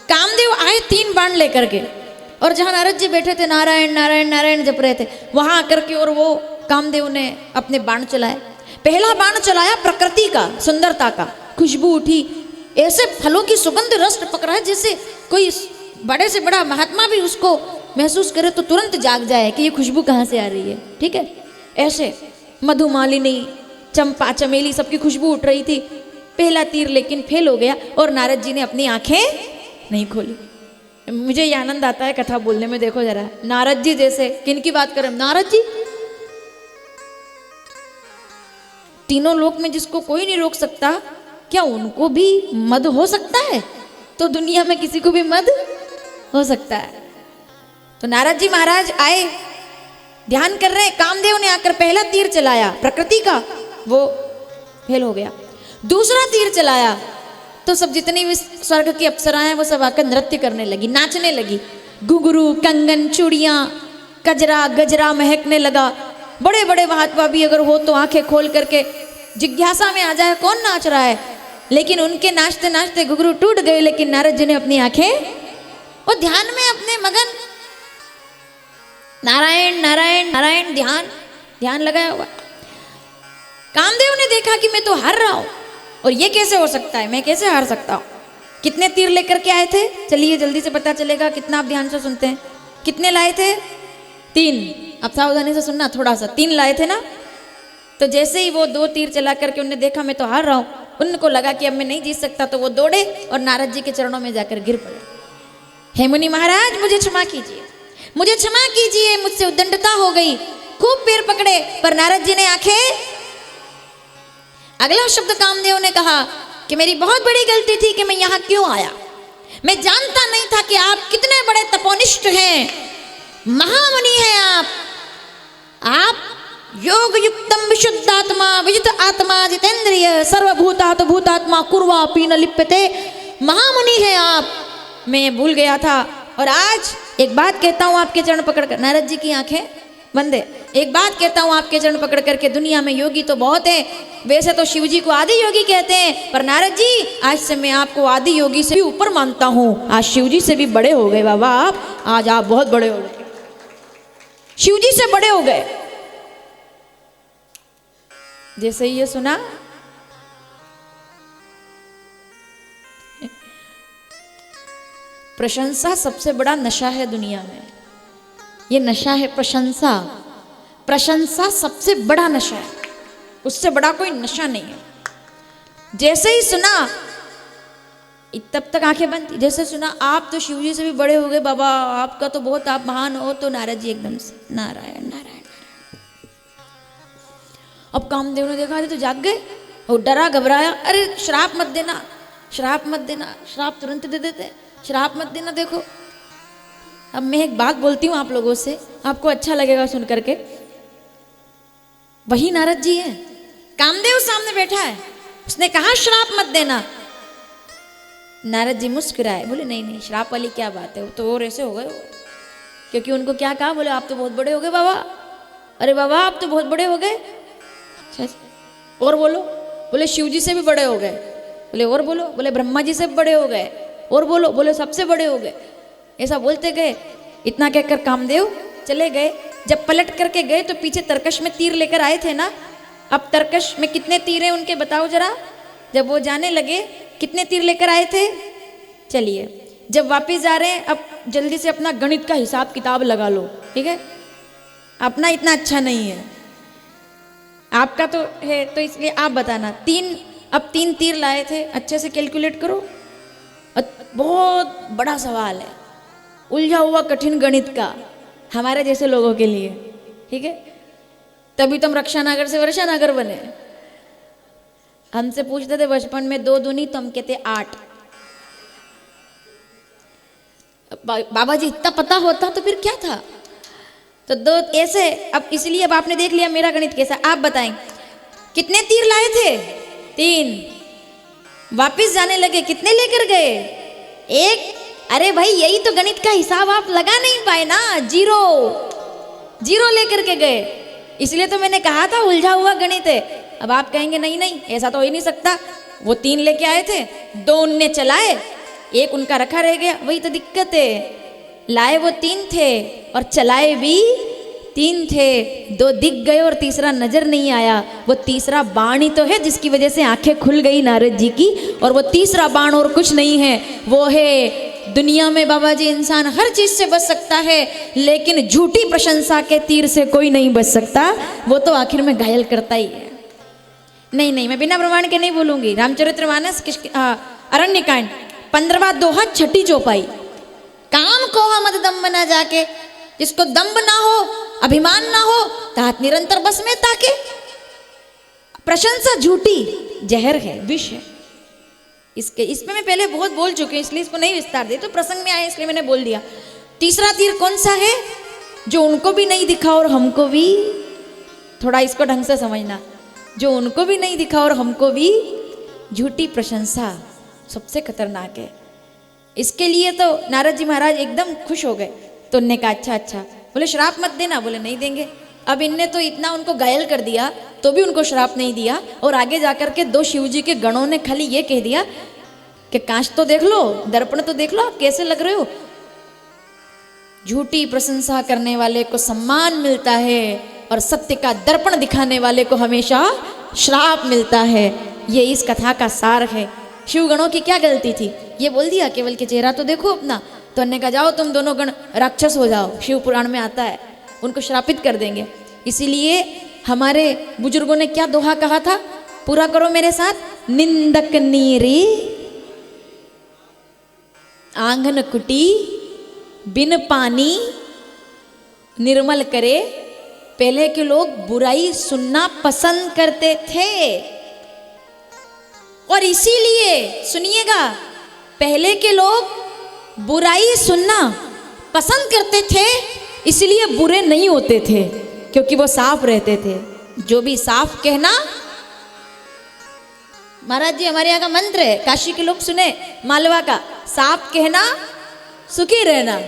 कामदेव आए 3 बाण लेकर के, और जहां नारद जी बैठे थे नारायण नारायण नारायण जप रहे थे, वहां आकर के और वो कामदेव ने अपने बाण चलाए। पहला बाण चलाया प्रकृति का, सुंदरता का, खुशबू उठी, ऐसे फलों की सुगंध रस पकड़ा है जैसे कोई बड़े से बड़ा महात्मा भी उसको महसूस करे तो तुरंत जाग जाए कि ये खुशबू कहाँ से आ रही है। ठीक है, ऐसे मधुमालिनी, चंपा, चमेली, सबकी खुशबू उठ रही थी। पहला तीर लेकिन फेल हो गया और नारद जी ने अपनी आंखें नहीं खोली। मुझे ये आनंद आता है कथा बोलने में। देखो जरा, नारद जी जैसे, किन की बात करें? नारद जी, तीनों लोक में जिसको कोई नहीं रोक सकता, क्या उनको भी मद हो सकता है? तो दुनिया में किसी को भी मद हो सकता है। तो नारद जी महाराज आए, ध्यान कर रहे हैं, कामदेव ने आकर पहला तीर चलाया प्रकृति का, वो फेल हो गया। दूसरा तीर चलाया तो सब जितनी भी स्वर्ग की अप्सराएं वो सब आकर नृत्य करने लगी, नाचने लगी। घुंघरू, कंगन, चूड़ियां, कजरा गजरा महकने लगा। बड़े बड़े महात्मा भी अगर हो तो आंखें खोल करके जिज्ञासा में आ जाए कौन नाच रहा है। लेकिन उनके नाचते नाचते घुंघरू टूट गए, लेकिन नारद जी ने अपनी आंखें वो ध्यान में अपने मगन, नारायण नारायण नारायण, ध्यान ध्यान लगाया हुआ। कामदेव ने देखा कि मैं तो हार रहा हूं, और ये कैसे हो सकता है, मैं कैसे हार सकता हूं? कितने तीर लेकर के आए थे? चलिए जल्दी से पता चलेगा, कितना आप ध्यान से सुनते हैं। कितने लाए थे? 3। अब सावधानी से सुनना थोड़ा सा। 3 लाए थे ना? तो जैसे ही वो 2 तीर चला करके उन्होंने देखा मैं तो हार रहा हूं, उनको लगा कि अब मैं नहीं जीत सकता, तो वो दौड़े और नारद जी के चरणों में जाकर गिर पड़े। हे मुनि महाराज, मुझे क्षमा कीजिए, मुझे क्षमा कीजिए, मुझसे उद्दंडता हो गई। खूब पैर पकड़े पर नारद जी ने आंखें। अगला शब्द कामदेव ने कहा कि मेरी बहुत बड़ी गलती थी कि मैं यहां क्यों आया। मैं जानता नहीं था कि आप कितने बड़े तपोनिष्ठ हैं, महामुनि हैं आप योग युक्तम विशुद्धात्मा विजित आत्मा जितेंद्रिय सर्वभूतात् भूतात्मा कुर्वा पीन लिप्यते। महामुनि हैं आप, मैं भूल गया था। और आज एक बात कहता हूं आपके चरण पकड़कर, नारद जी की आंखें बंद है। एक बात कहता हूं आपके चरण पकड़ करके, दुनिया में योगी तो बहुत है, वैसे तो शिव जी को आदि योगी कहते हैं, पर नारद जी आज से मैं आपको आदि योगी से भी ऊपर मानता हूं। आज शिव जी से भी बड़े हो गए बाबा आप, आज आप बहुत बड़े हो गए, शिव जी से बड़े हो गए। जैसे ही ये सुना, प्रशंसा सबसे बड़ा नशा है दुनिया में। ये नशा है प्रशंसा। प्रशंसा सबसे बड़ा नशा है, उससे बड़ा कोई नशा नहीं है। जैसे ही सुना, तब तक आंखें बंद थी, जैसे सुना आप तो शिव जी से भी बड़े हो गए बाबा, आपका तो बहुत, आप महान हो, तो नारद जी एकदम से नारायण नारायण। अब कामदेव ने देखा तो जाग गए, वो डरा घबराया, अरे श्राप मत देना, श्राप मत देना, श्राप तुरंत दे देते, श्राप मत देना। देखो अब मैं एक बात बोलती हूँ आप लोगों से, आपको अच्छा लगेगा सुन करके। वही नारद जी है, कामदेव सामने बैठा है, उसने कहा श्राप मत देना। नारद जी मुस्कुराए, बोले नहीं नहीं, श्राप वाली क्या बात है, वो तो और ऐसे हो गए। क्योंकि उनको क्या कहा, बोले आप तो बहुत बड़े हो गए बाबा। अरे बाबा आप तो बहुत बड़े हो गए, और बोलो। बोले शिव जी से भी बड़े हो गए। बोले और बोलो। बोले ब्रह्मा जी से भी बड़े हो गए, और बोलो। बोले सबसे बड़े हो गए। ऐसा बोलते गए। इतना कहकर कामदेव चले गए। जब पलट करके गए तो पीछे तरकश में तीर लेकर आए थे ना, अब तरकश में कितने तीर हैं उनके बताओ जरा। जब वो जाने लगे, कितने तीर लेकर आए थे? चलिए जब वापिस जा रहे हैं, अब जल्दी से अपना गणित का हिसाब किताब लगा लो, ठीक है? अपना इतना अच्छा नहीं है, आपका तो है, तो इसलिए आप बताना। अब 3 तीर लाए थे, अच्छे से कैलकुलेट करो। बहुत बड़ा सवाल है, उलझा हुआ कठिन गणित का, हमारे जैसे लोगों के लिए, ठीक है? तभी तो हम रक्षानगर से वर्षानगर बने। हमसे पूछते थे बचपन में 2 दूनी, तो हम कहते 8। बाबा जी इतना पता होता तो फिर क्या था? तो 2 ऐसे। अब इसलिए अब आपने देख लिया मेरा गणित कैसा। आप बताएं कितने तीर लाए थे? 3। वापिस जाने लगे, कितने लेकर गए? 1। अरे भाई यही तो गणित का हिसाब आप लगा नहीं पाए ना, 0 लेकर के गए। इसलिए तो मैंने कहा था उलझा हुआ गणित है। अब आप कहेंगे नहीं नहीं ऐसा तो हो ही नहीं सकता, वो 3 लेके आए थे, 2 उनने चलाए एक उनका रखा रह गया, वही तो दिक्कत है। लाए वो 3 थे और चलाए भी 3 थे, 2 दिख गए और तीसरा नजर नहीं आया। वो तीसरा बाण ही तो है जिसकी वजह से आंखें खुल गई नारद जी की, और वो तीसरा बाण और कुछ नहीं है, वो है दुनिया में बाबा जी इंसान हर चीज से बच सकता है, लेकिन झूठी प्रशंसा के तीर से कोई नहीं बच सकता, वो तो आखिर में घायल करता ही है। नहीं नहीं, मैं बिना प्रमाण के नहीं बोलूंगी। रामचरितमानस अरण्यकांड 15वां दोहा 6ठी चौपाई। काम को मत दम्ब ना जाके, जिसको दम्ब ना हो, अभिमान ना हो, तात निरंतर बस में ताके। प्रशंसा झूठी जहर है, विष है। इसमें मैं पहले बहुत बोल चुकी हूँ, इसलिए इसको नहीं विस्तार दे, तो प्रसंग में आए इसलिए मैंने बोल दिया। तीसरा तीर कौन सा है? जो उनको भी नहीं दिखा और हमको भी, थोड़ा इसको ढंग से समझना, जो उनको भी नहीं दिखा और हमको भी, झूठी प्रशंसा सबसे खतरनाक है। इसके लिए तो नारद जी महाराज एकदम खुश हो गए। तो उनने कहा अच्छा अच्छा, बोले श्राप मत देना, बोले नहीं देंगे। अब इनने तो इतना उनको घायल कर दिया तो भी उनको श्राप नहीं दिया, और आगे जाकर के 2 शिव जी के गणों ने खाली ये कह दिया कि कांच तो देख लो, दर्पण तो देख लो, आप कैसे लग रहे हो। झूठी प्रशंसा करने वाले को सम्मान मिलता है, और सत्य का दर्पण दिखाने वाले को हमेशा श्राप मिलता है। ये इस कथा का सार है। शिवगणों की क्या गलती थी? ये बोल दिया केवल कि चेहरा तो देखो अपना। तो उन्होंने कहा जाओ तुम दोनों गण राक्षस हो जाओ, शिव पुराण में आता है, उनको श्रापित कर देंगे। इसीलिए हमारे बुजुर्गों ने क्या दोहा कहा था, पूरा करो मेरे साथ। निंदक नीरी आंगन कुटी, बिन पानी निर्मल करे। पहले के लोग बुराई सुनना पसंद करते थे, और इसीलिए सुनिएगा, पहले के लोग बुराई सुनना पसंद करते थे, इसलिए बुरे नहीं होते थे, क्योंकि वो साफ रहते थे। जो भी साफ कहना, महाराज जी हमारे यहाँ का मंत्र है, काशी के लोग सुने, मालवा का, साफ कहना सुखी रहना।